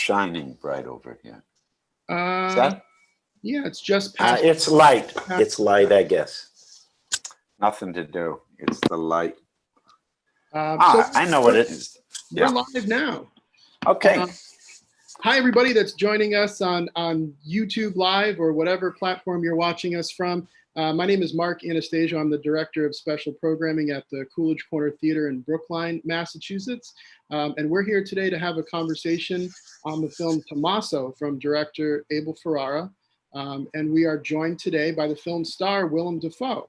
shining bright over here. Yeah, it's just past. It's light. It's light, I guess. Nothing to do. It's the light. I know what it is. We're live now. Okay. Hi, everybody that's joining us on YouTube Live or whatever platform you're watching us from. My name is Mark Anastasio. I'm the Director of Special Programming at the Coolidge Corner Theatre in Brookline, Massachusetts. And we're here today to have a conversation on the film Tommaso from director Abel Ferrara. And we are joined today by the film star, Willem Dafoe.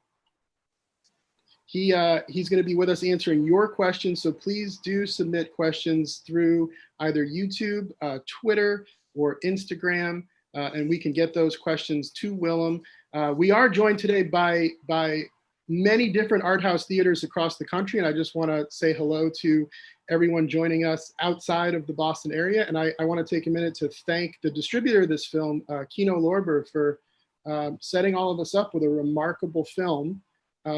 He's going to be with us answering your questions, so please do submit questions through either YouTube, Twitter, or Instagram, and we can get those questions to Willem. We are joined today by many different art house theaters across the country, and I just want to say hello to everyone joining us outside of the Boston area, and I want to take a minute to thank the distributor of this film, Kino Lorber, for setting all of us up with a remarkable film.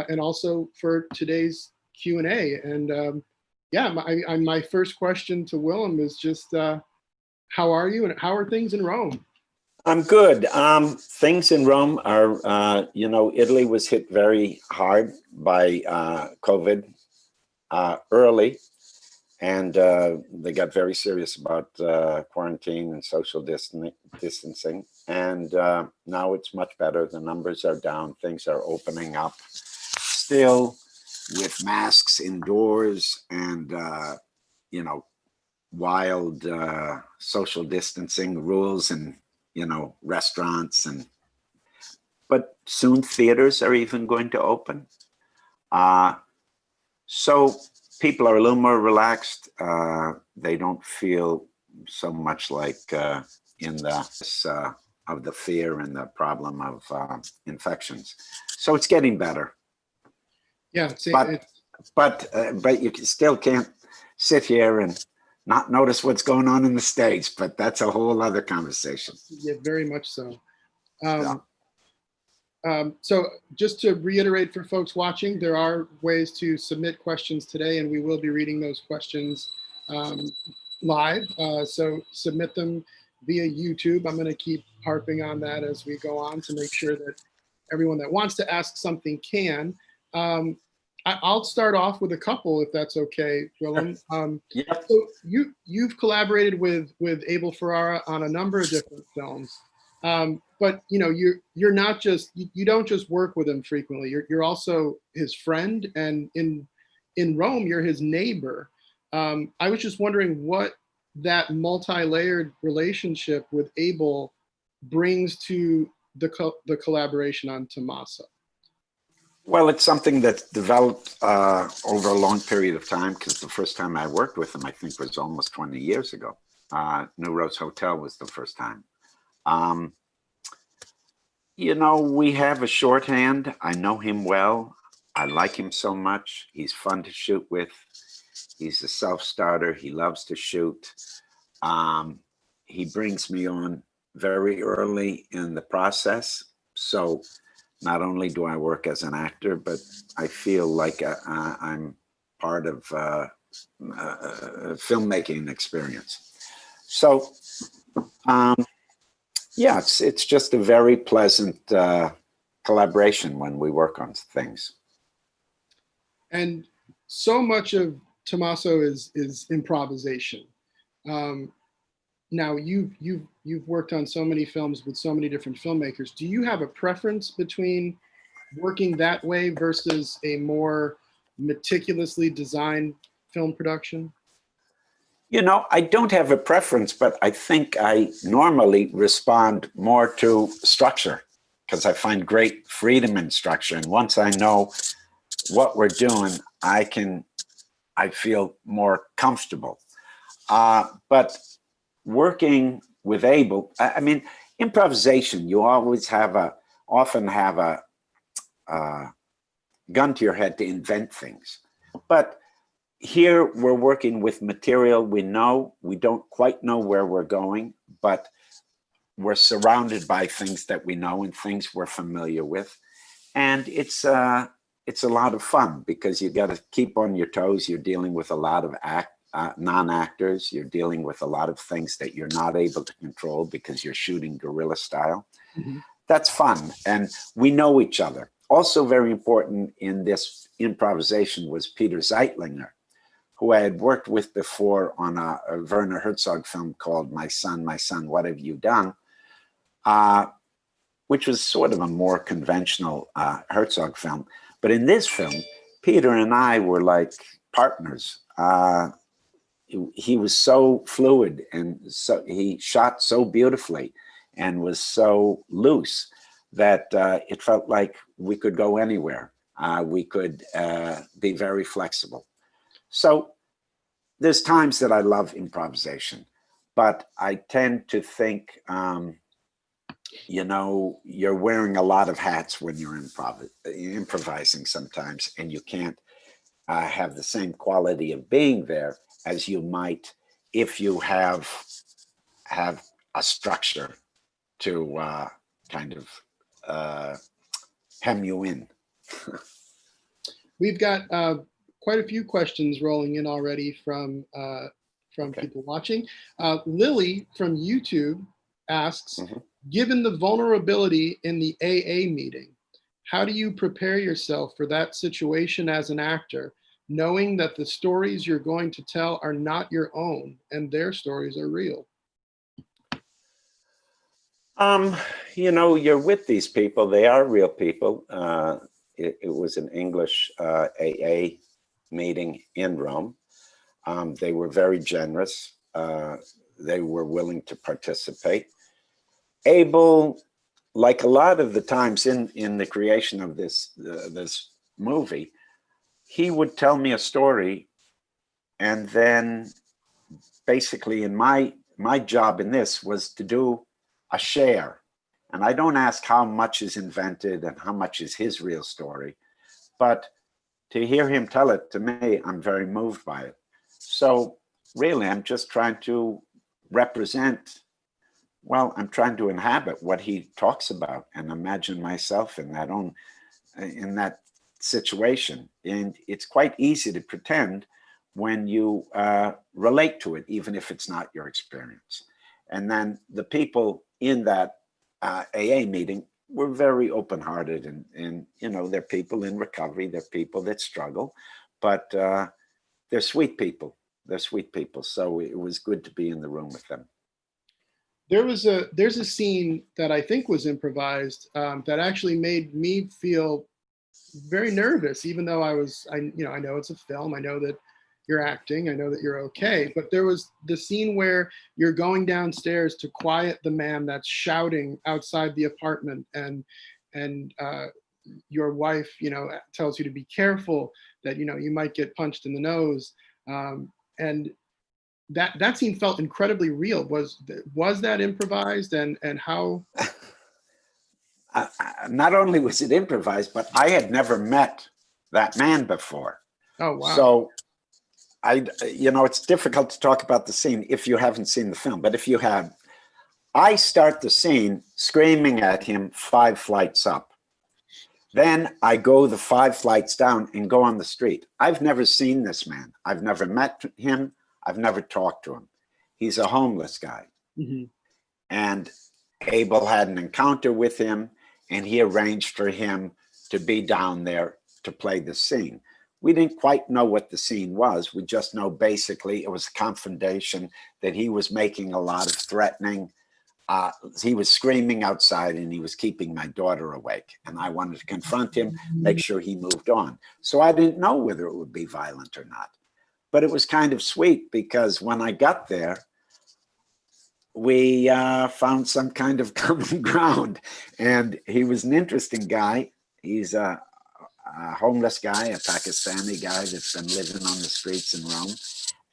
And also for today's Q&A. And yeah, my first question to Willem is just, how are you and how are things in Rome? I'm good. Things in Rome are, Italy was hit very hard by COVID early, and they got very serious about quarantine and social distancing. And now it's much better. The numbers are down. Things are opening up. Still with masks indoors and, wild social distancing rules and, restaurants. But soon theaters are even going to open. So people are a little more relaxed. They don't feel so much like in the of the fear and the problem of infections. So it's getting better. Yeah, but you still can't sit here and not notice what's going on in the States. But that's a whole other conversation. Yeah, very much so. So just to reiterate for folks watching, there are ways to submit questions today, and we will be reading those questions live. So submit them via YouTube. I'm going to keep harping on that as we go on to make sure that everyone that wants to ask something can. I'll start off with a couple, if that's okay, Willem. Yep. So you've collaborated with Abel Ferrara on a number of different films, but you're not just you don't just work with him frequently. You're also his friend, and in Rome, you're his neighbor. I was just wondering what that multi-layered relationship with Abel brings to the collaboration on Tommaso. Well, it's something that's developed over a long period of time, because the first time I worked with him, I think, was almost 20 years ago. New Rose Hotel was the first time. We have a shorthand. I know him well. I like him so much. He's fun to shoot with. He's a self-starter. He loves to shoot. He brings me on very early in the process. So not only do I work as an actor, but I feel like I'm part of a filmmaking experience. So, yeah, it's just a very pleasant collaboration when we work on things. And so much of Tommaso is improvisation. Now you've worked on so many films with so many different filmmakers. Do you have a preference between working that way versus a more meticulously designed film production? I don't have a preference, but I think I normally respond more to structure, because I find great freedom in structure. And once I know what we're doing, I feel more comfortable. But working with Abel, I mean, improvisation, you always often have a gun to your head to invent things. But here we're working with material we know. We don't quite know where we're going, but we're surrounded by things that we know and things we're familiar with. And it's a lot of fun, because you got to keep on your toes. You're dealing with a lot of non-actors. You're dealing with a lot of things that you're not able to control because you're shooting guerrilla style. Mm-hmm. That's fun, and we know each other. Also very important in this improvisation was Peter Zeitlinger, who I had worked with before on a Werner Herzog film called My Son, What Have You Done?, which was sort of a more conventional Herzog film. But in this film, Peter and I were like partners. He was so fluid, and so he shot so beautifully and was so loose that it felt like we could go anywhere. We could be very flexible. So there's times that I love improvisation, but I tend to think, you know, you're wearing a lot of hats when you're improvising sometimes, and you can't have the same quality of being there as you might if you have a structure to kind of hem you in. We've got quite a few questions rolling in already from Okay. people watching. Lily from YouTube asks, Mm-hmm. given the vulnerability in the AA meeting, how do you prepare yourself for that situation as an actor, knowing that the stories you're going to tell are not your own and their stories are real? You know, you're with these people. They are real people. It was an English AA meeting in Rome. They were very generous. They were willing to participate. Able, like a lot of the times in the creation of this movie, he would tell me a story, and then basically in my job in this was to do a share. And I don't ask how much is invented and how much is his real story, but to hear him tell it to me, I'm very moved by it. So really, I'm just trying to represent, well, I'm trying to inhabit what he talks about and imagine myself in that situation. And it's quite easy to pretend when you relate to it, even if it's not your experience. And then the people in that AA meeting were very open-hearted, and you know, they're people in recovery, they're people that struggle, but they're sweet people. They're sweet people. So it was good to be in the room with them. There's a scene that I think was improvised that actually made me feel very nervous, even though I know it's a film. I know that you're acting. I know that you're okay. But there was the scene where you're going downstairs to quiet the man that's shouting outside the apartment, and your wife, you know, tells you to be careful, that, you know, you might get punched in the nose. And that scene felt incredibly real. Was that improvised, and how? Not only was it improvised, but I had never met that man before. Oh, wow. So you know, it's difficult to talk about the scene if you haven't seen the film, but if you have, I start the scene screaming at him 5 flights up. Then I go the 5 flights down and go on the street. I've never seen this man. I've never met him. I've never talked to him. He's a homeless guy. Mm-hmm. And Abel had an encounter with him, and he arranged for him to be down there to play the scene. We didn't quite know what the scene was. We just know basically it was a confrontation, that he was making a lot of threatening. He was screaming outside, and he was keeping my daughter awake. And I wanted to confront him, make sure he moved on. So I didn't know whether it would be violent or not. But it was kind of sweet, because when I got there, we found some kind of common ground. And he was an interesting guy. He's a homeless guy, a Pakistani guy that's been living on the streets in Rome.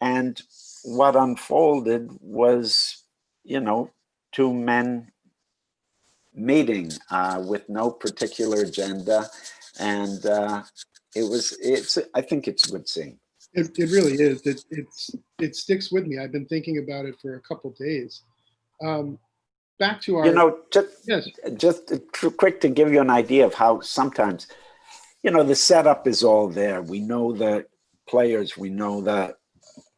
And what unfolded was, you know, 2 men meeting with no particular agenda. And I think it's a good scene. It really is. It sticks with me. I've been thinking about it for a couple of days. Back to our, you know, yes. Just quick to give you an idea of how sometimes, you know, the setup is all there. We know the players, we know the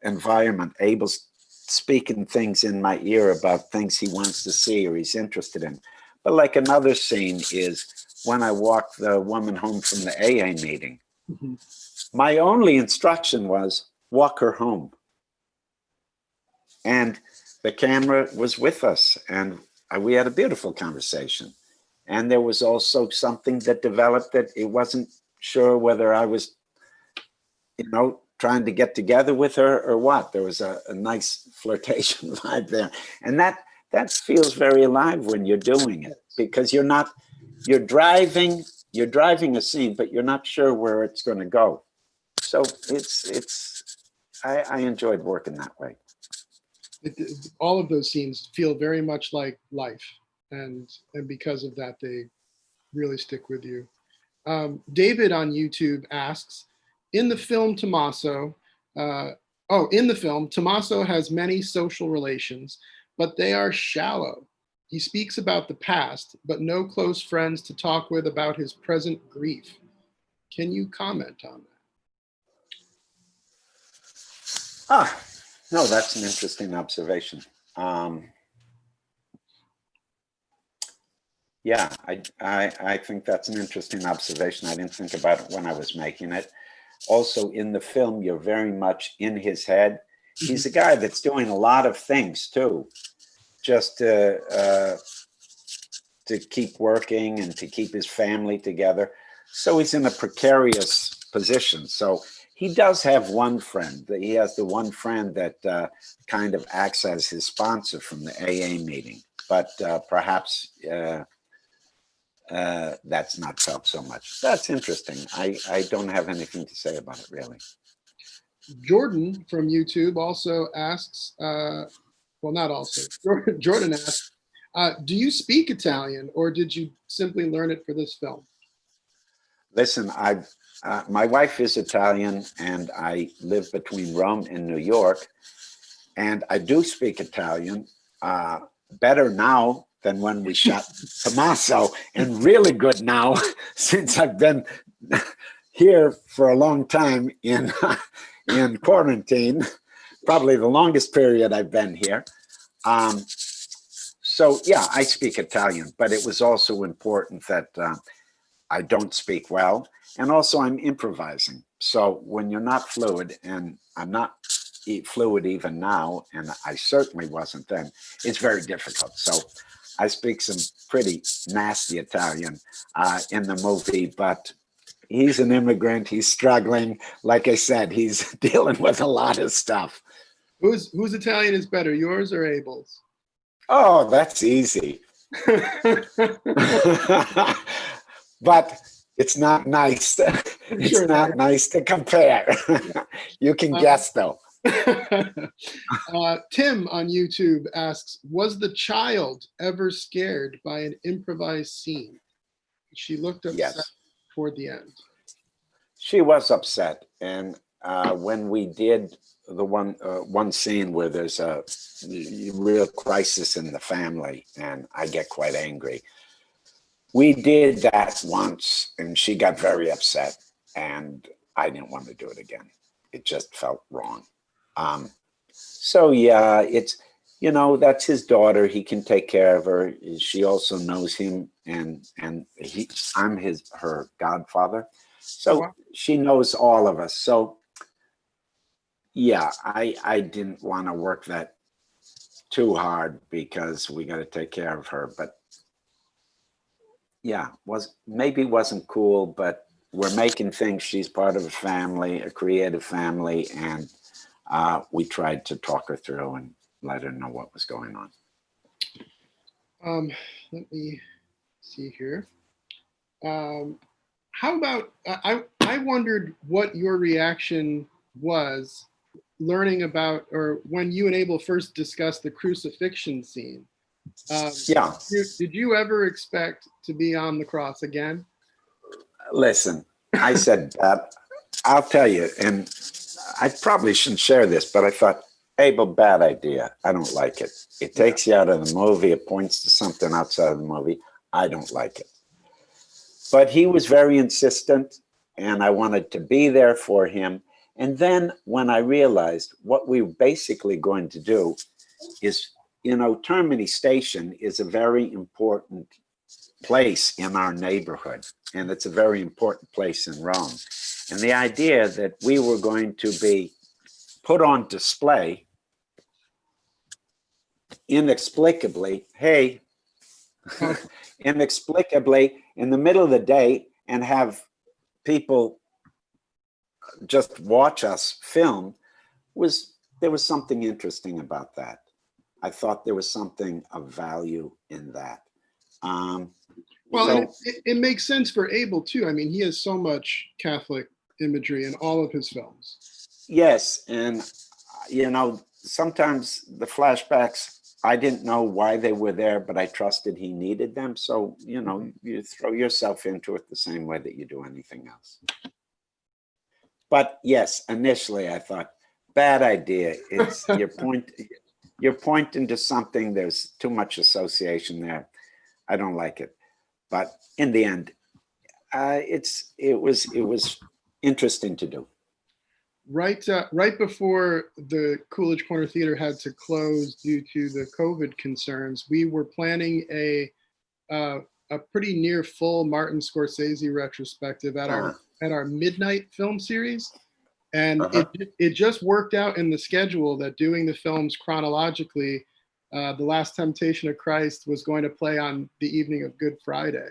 environment, Abel's speaking things in my ear about things he wants to see or he's interested in. But like another scene is when I walk the woman home from the AA meeting. Mm-hmm. My only instruction was walk her home. And the camera was with us, and we had a beautiful conversation. And there was also something that developed that it wasn't sure whether I was, trying to get together with her or what. There was a nice flirtation vibe there. And that feels very alive when you're doing it, because you're driving a scene, but you're not sure where it's going to go. So I enjoyed working that way. All of those scenes feel very much like life, and because of that, they really stick with you. David on YouTube asks, in the film Tommaso has many social relations, but they are shallow. He speaks about the past, but no close friends to talk with about his present grief. Can you comment on that? No, that's an interesting observation. Yeah, I think that's an interesting observation. I didn't think about it when I was making it. Also, in the film, you're very much in his head. He's a guy that's doing a lot of things too, just to keep working and to keep his family together. So he's in a precarious position. So he does have one friend. He has the one friend that kind of acts as his sponsor from the AA meeting. But perhaps that's not felt so much. That's interesting. I don't have anything to say about it, really. Jordan from YouTube also asks, well, not also, Jordan asks, do you speak Italian, or did you simply learn it for this film? Listen, my wife is Italian, and I live between Rome and New York, and I do speak Italian better now than when we shot Tommaso, and really good now since I've been here for a long time in quarantine, probably the longest period I've been here. So yeah, I speak Italian, but it was also important that I don't speak well, and also I'm improvising. So when you're not fluid, and I'm not fluid even now, and I certainly wasn't then, it's very difficult. So I speak some pretty nasty Italian in the movie, but he's an immigrant. He's struggling. Like I said, he's dealing with a lot of stuff. Whose Italian is better, yours or Abel's? Oh, that's easy. But it's not nice. It's Sure, not nice to compare. You can guess, though. Tim on YouTube asks, was the child ever scared by an improvised scene? She looked upset toward the end. She was upset. And when we did the one scene where there's a real crisis in the family and I get quite angry, we did that once and she got very upset, and I didn't want to do it again. It just felt wrong. So yeah, it's, that's his daughter. He can take care of her. She also knows him, and I'm her godfather. So she knows all of us. So yeah, I didn't want to work that too hard because we got to take care of her. But yeah, maybe wasn't cool, but we're making things. She's part of a family, a creative family, and we tried to talk her through and let her know what was going on. Let me see here. How about, I wondered what your reaction was learning about, or when you and Abel first discussed the crucifixion scene. Yeah. Did you ever expect to be on the cross again? Listen, I said, I'll tell you, and I probably shouldn't share this, but I thought, Abel, bad idea. I don't like it. It takes you out of the movie. It points to something outside of the movie. I don't like it. But he was very insistent, and I wanted to be there for him. And then when I realized what we were basically going to do is, you know, Termini Station is a very important place in our neighborhood, and it's a very important place in Rome. And the idea that we were going to be put on display inexplicably, hey, inexplicably in the middle of the day, and have people just watch us film, there was something interesting about that. I thought there was something of value in that. Well, So, and it makes sense for Abel too. I mean, he has so much Catholic imagery in all of his films. yes, and you know, sometimes the flashbacks, I didn't know why they were there, but I trusted he needed them. So, you know, you throw yourself into it the same way that you do anything else. But yes, initially I thought, bad idea. It's you're pointing to something, there's too much association there. I don't like it. But in the end, it was interesting to do. Right before the Coolidge Corner Theater had to close due to the COVID concerns, we were planning a pretty near full Martin Scorsese retrospective at our midnight film series, and it just worked out in the schedule that doing the films chronologically, The Last Temptation of Christ was going to play on the evening of Good Friday.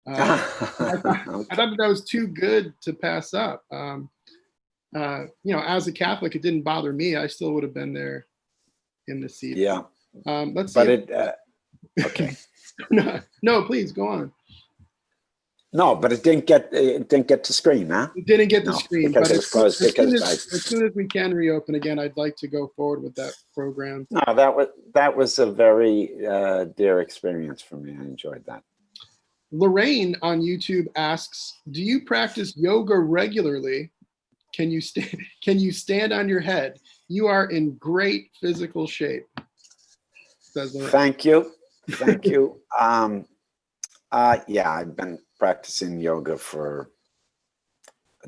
I thought that was too good to pass up. You know, as a Catholic, it didn't bother me. I still would have been there in the seat. Yeah. Let's see. But okay. No, please go on. No, but it didn't get to screen, huh? It didn't get to screen, because but it was closed. as soon as we can reopen again, I'd like to go forward with that program. No, that was a very dear experience for me. I enjoyed that. Lorraine on YouTube asks, "Do you practice yoga regularly? Can you stand on your head? You are in great physical shape." Thank you. Yeah, I've been practicing yoga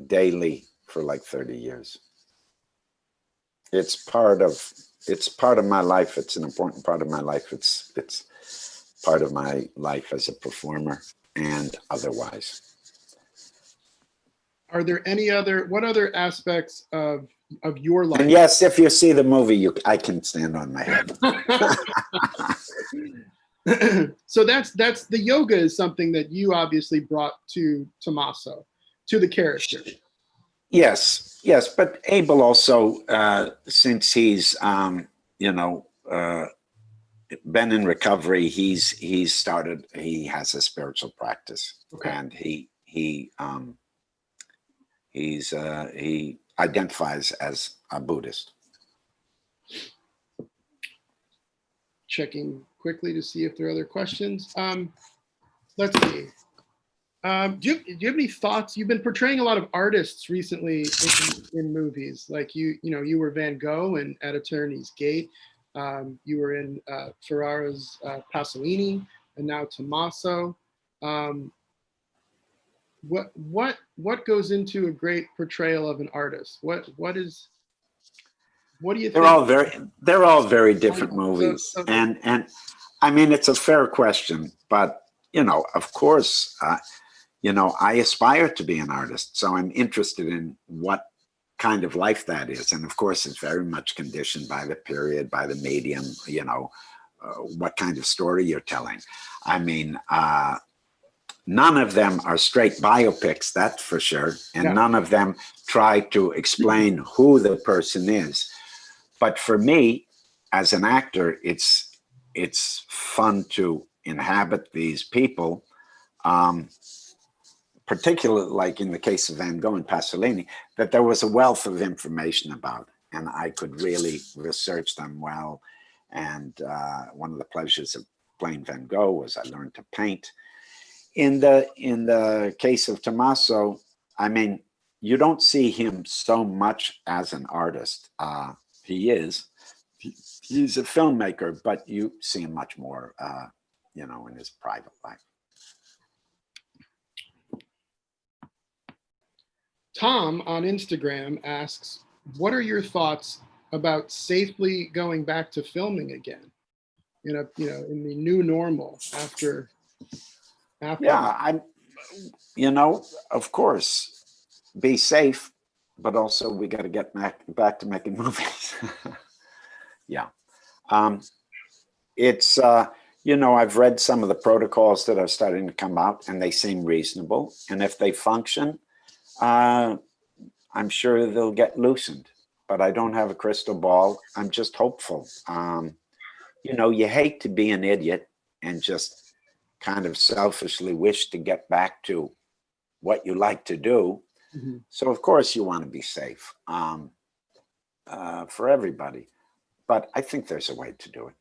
daily for like 30 years. It's part of my life. It's an important part of my life. It's part of my life as a performer and otherwise. Are there what other aspects of your life? And yes, if you see the movie, I can stand on my head. So that's the yoga is something that you obviously brought to Tommaso, to the character. Yes, but Abel also, since he's you know, been in recovery, he has a spiritual practice, and he identifies as a Buddhist. Checking quickly to see if there are other questions. Let's see. Do you have any thoughts? You've been portraying a lot of artists recently in movies. Like you were Van Gogh in At Eternity's Gate. You were in Ferrara's Pasolini, and now Tommaso. What goes into a great portrayal of an artist? What do you think? They're all very different movies, and I mean, it's a fair question, but you know, of course, you know, I aspire to be an artist, so I'm interested in what kind of life that is, and of course, it's very much conditioned by the period, by the medium, you know, what kind of story you're telling. I mean, none of them are straight biopics, that's for sure, and none of them try to explain who the person is. But for me, as an actor, it's fun to inhabit these people, particularly like in the case of Van Gogh and Pasolini, that there was a wealth of information about, and I could really research them well. And one of the pleasures of playing Van Gogh was I learned to paint. In the case of Tommaso, I mean, you don't see him so much as an artist. He's a filmmaker, but you see him much more, you know, in his private life. Tom on Instagram asks, what are your thoughts about safely going back to filming again in in the new normal after? Yeah, of course, be safe, but also we got to get back to making movies. Yeah. It's, I've read some of the protocols that are starting to come out and they seem reasonable. And if they function, I'm sure they'll get loosened, but I don't have a crystal ball. I'm just hopeful. You hate to be an idiot and just kind of selfishly wish to get back to what you like to do. Mm-hmm. So of course you want to be safe for everybody, but I think there's a way to do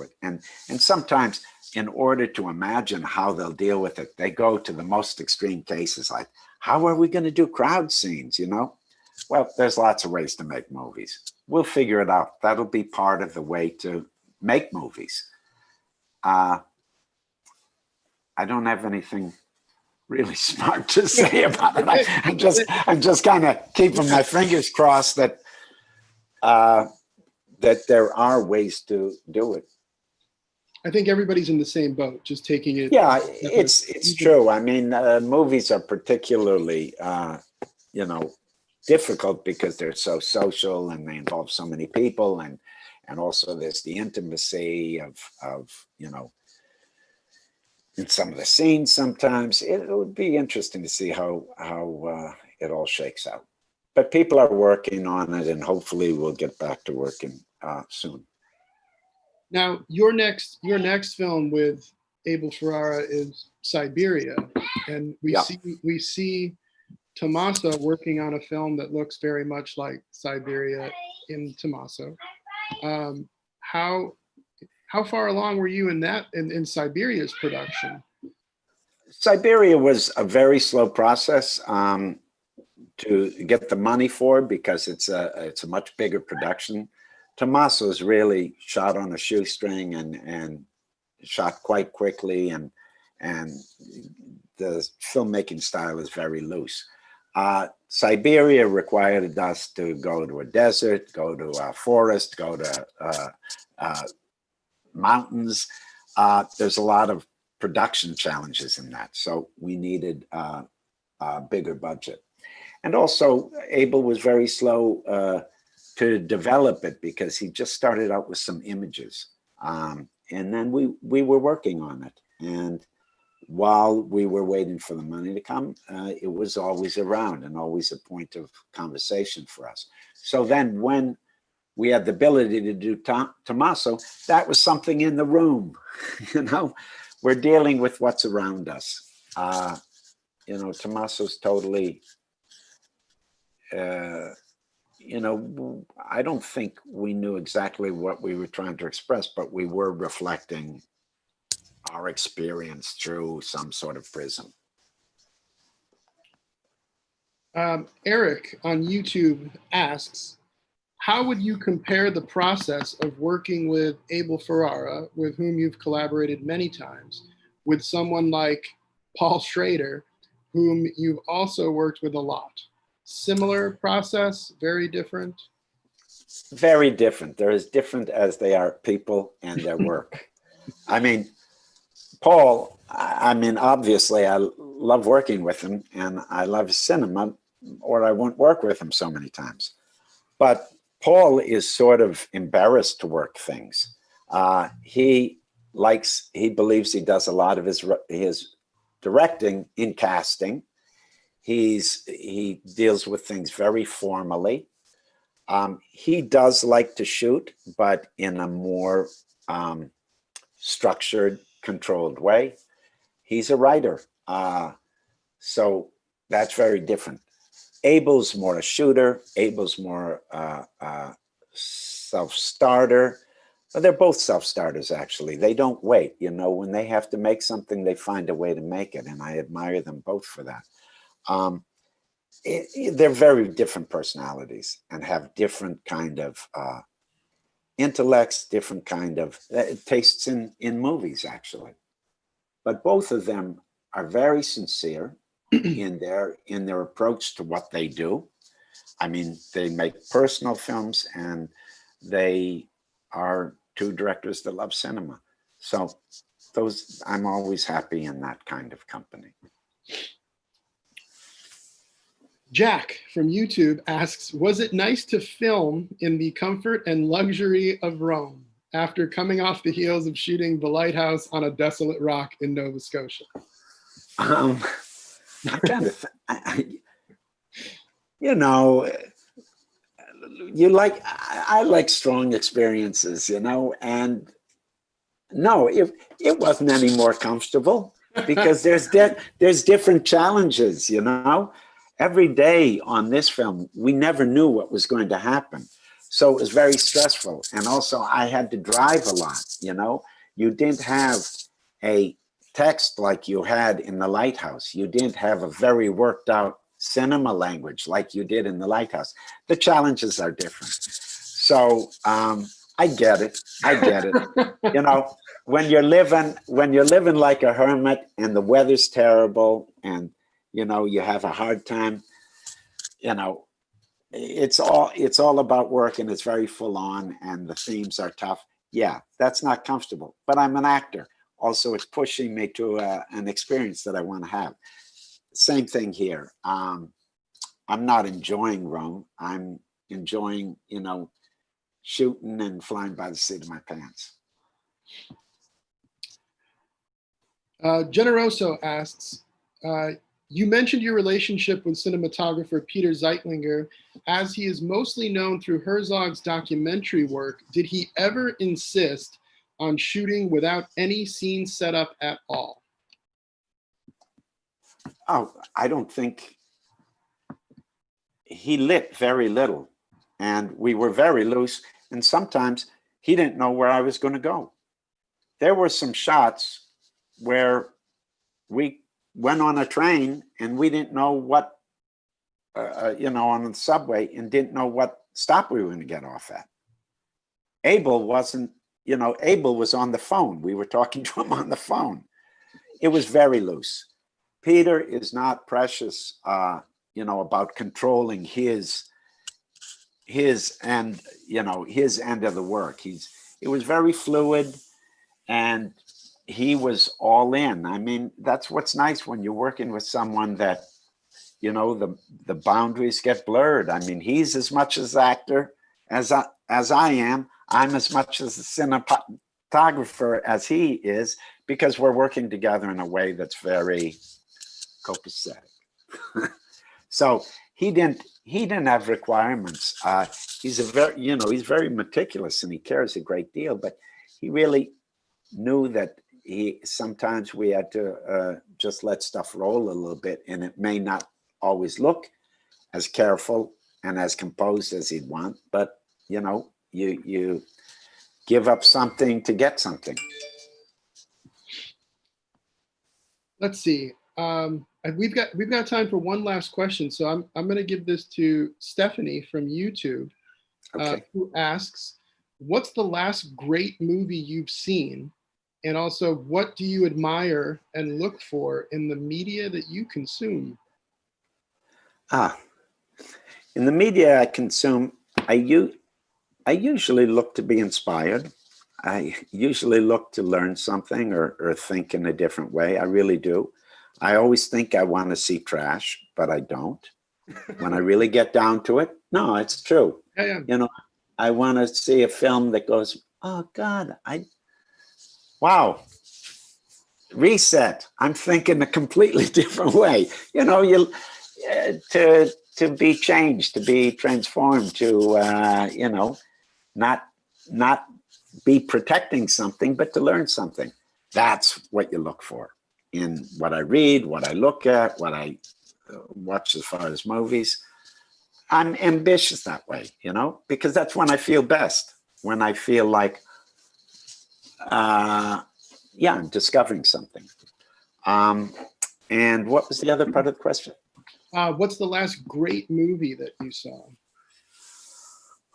it. And sometimes in order to imagine how they'll deal with it, they go to the most extreme cases, like, how are we going to do crowd scenes, Well, there's lots of ways to make movies. We'll figure it out. That'll be part of the way to make movies. I don't have anything really smart to say about it. I'm just kind of keeping my fingers crossed that there are ways to do it. I think everybody's in the same boat, just taking it. Yeah, it's true. I mean, movies are particularly, difficult because they're so social and they involve so many people, and also there's the intimacy of in some of the scenes. Sometimes it would be interesting to see how it all shakes out. But people are working on it, and hopefully we'll get back to working soon. Now, your next film with Abel Ferrara is Siberia, and we see Tommaso working on a film that looks very much like Siberia in Tommaso. How far along were you in Siberia's production? Siberia was a very slow process to get the money for, because it's a much bigger production. Tommaso's really shot on a shoestring and shot quite quickly, and the filmmaking style is very loose. Siberia required us to go to a desert, go to a forest, go to mountains. There's a lot of production challenges in that, so we needed a bigger budget. And also, Abel was very slow to develop it because he just started out with some images, and then we were working on it. And while we were waiting for the money to come, it was always around and always a point of conversation for us. So then when we had the ability to do Tommaso, that was something in the room. We're dealing with what's around us. Tommaso's totally, I don't think we knew exactly what we were trying to express, but we were reflecting our experience through some sort of prism. Eric on YouTube asks, how would you compare the process of working with Abel Ferrara, with whom you've collaborated many times, with someone like Paul Schrader, whom you've also worked with a lot? Similar process, very different? Very different. They're as different as they are people and their work. I mean, Paul, obviously I love working with him and I love cinema, or I won't work with him so many times. But Paul is sort of embarrassed to work things. He believes he does a lot of his directing in casting. He deals with things very formally. He does like to shoot, but in a more structured, controlled way. He's a writer, so that's very different. Abel's more a shooter. Abel's more self-starter. Well, they're both self-starters, actually. They don't wait. When they have to make something, they find a way to make it, and I admire them both for that. They're very different personalities and have different kind of intellects, different kind of tastes in movies, actually. But both of them are very sincere. in their approach to what they do. I mean, they make personal films, and they are two directors that love cinema. So I'm always happy in that kind of company. Jack from YouTube asks, was it nice to film in the comfort and luxury of Rome after coming off the heels of shooting The Lighthouse on a desolate rock in Nova Scotia? I kind of, you know, I like strong experiences, you know, and no, it wasn't any more comfortable because there's different challenges, you know. Every day on this film, we never knew what was going to happen. So it was very stressful. And also I had to drive a lot, you know. You didn't have a text like you had in The Lighthouse. You didn't have a very worked out cinema language like you did in The Lighthouse. The challenges are different. So I get it. You know, when you're living like a hermit and the weather's terrible and, you know, you have a hard time, you know, it's all about work, and it's very full on, and the themes are tough. Yeah, that's not comfortable, but I'm an actor. Also, it's pushing me to an experience that I want to have. Same thing here. I'm not enjoying Rome. I'm enjoying, you know, shooting and flying by the seat of my pants. Generoso asks, you mentioned your relationship with cinematographer Peter Zeitlinger. As he is mostly known through Herzog's documentary work, did he ever insist on shooting without any scene set up at all? Oh, I don't think he lit very little, and we were very loose, and sometimes he didn't know where I was going to go. There were some shots where we went on a train and we didn't know what, you know, on the subway, and didn't know what stop we were going to get off at. Abel wasn't, you know, Abel was on the phone. We were talking to him on the phone. It was very loose. Peter is not precious, you know, about controlling his end, you know, his end of the work. It was very fluid, and he was all in. I mean, that's what's nice when you're working with someone that, you know, the boundaries get blurred. I mean, he's as much as actor as I am. I'm as much as a cinematographer as he is, because we're working together in a way that's very copacetic. So he didn't have requirements. He's he's very meticulous, and he cares a great deal, but he really knew that sometimes we had to just let stuff roll a little bit, and it may not always look as careful and as composed as he'd want, but you know, you give up something to get something. Let's see. We've got time for one last question, so I'm going to give this to Stephanie from YouTube, Okay. who asks, "What's the last great movie you've seen, and also what do you admire and look for in the media that you consume?" In the media I consume, I usually look to be inspired. I usually look to learn something or think in a different way. I really do. I always think I want to see trash, but I don't. When I really get down to it, no, it's true. Yeah. You know, I want to see a film that goes, oh God, wow, reset. I'm thinking a completely different way. You know, to be changed, to be transformed, to you know, not be protecting something, but to learn something. That's what you look for in what I read, what I look at, what I watch as far as movies. I'm ambitious that way, you know, because that's when I feel best, when I feel like, yeah, I'm discovering something. And what was the other part of the question? What's the last great movie that you saw?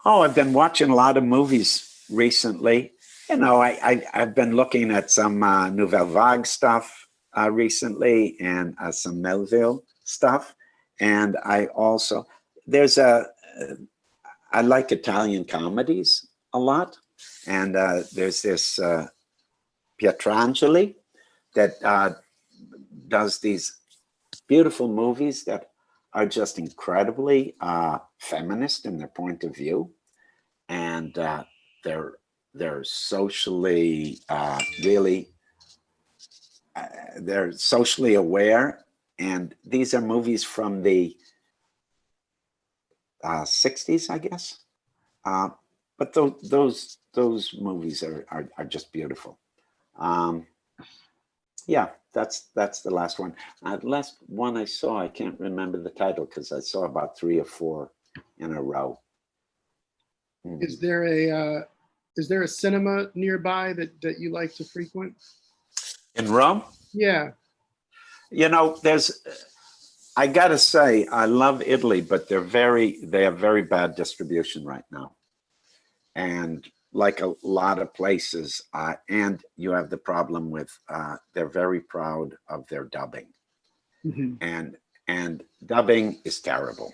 Oh, I've been watching a lot of movies recently. You know, I've been looking at some Nouvelle Vague stuff. recently, and some Melville stuff. And I also, I like Italian comedies a lot. And there's this Pietrangeli that does these beautiful movies that are just incredibly feminist in their point of view. And they're socially really, they're socially aware. And these are movies from the 60s, I guess. But those movies are just beautiful. Yeah, that's the last one. The last one I saw, I can't remember the title because I saw about 3 or 4 in a row. Is there a cinema nearby that you like to frequent? In Rome? Yeah. You know, I gotta say, I love Italy, but they have very bad distribution right now. And like a lot of places, and you have the problem with they're very proud of their dubbing. Mm-hmm. And dubbing is terrible.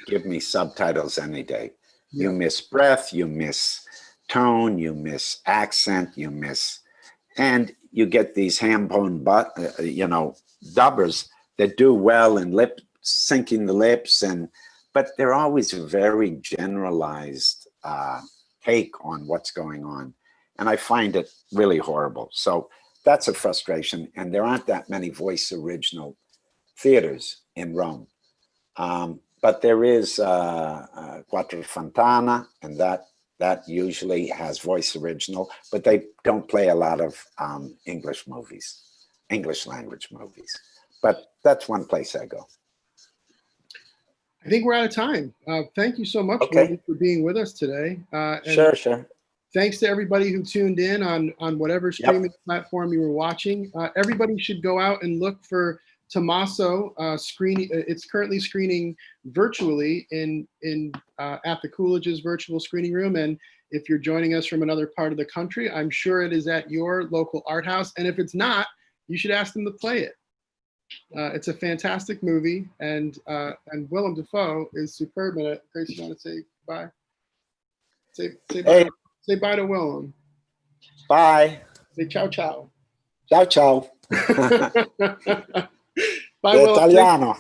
Give me subtitles any day. Yeah. You miss breath, you miss tone, you miss accent, and you get these ham-bone dubbers that do well in lip syncing the lips, but they're always very generalized take on what's going on. And I find it really horrible. So that's a frustration. And there aren't that many voice original theaters in Rome. But there is Quattro Fontana, and that usually has voice original, but they don't play a lot of English language movies. But that's one place I go. I think we're out of time. Thank you so much, Willem, for being with us today. Sure. Thanks to everybody who tuned in on whatever streaming platform you were watching. Everybody should go out and look for Tommaso screening. It's currently screening virtually at the Coolidge's virtual screening room. And if you're joining us from another part of the country, I'm sure it is at your local art house. And if it's not, you should ask them to play it. It's a fantastic movie, and Willem Dafoe is superb in it. Grace, you want to say bye? Say bye. Say bye to Willem. Bye. Say ciao ciao. Ciao ciao. Bye, Willem. Italiano.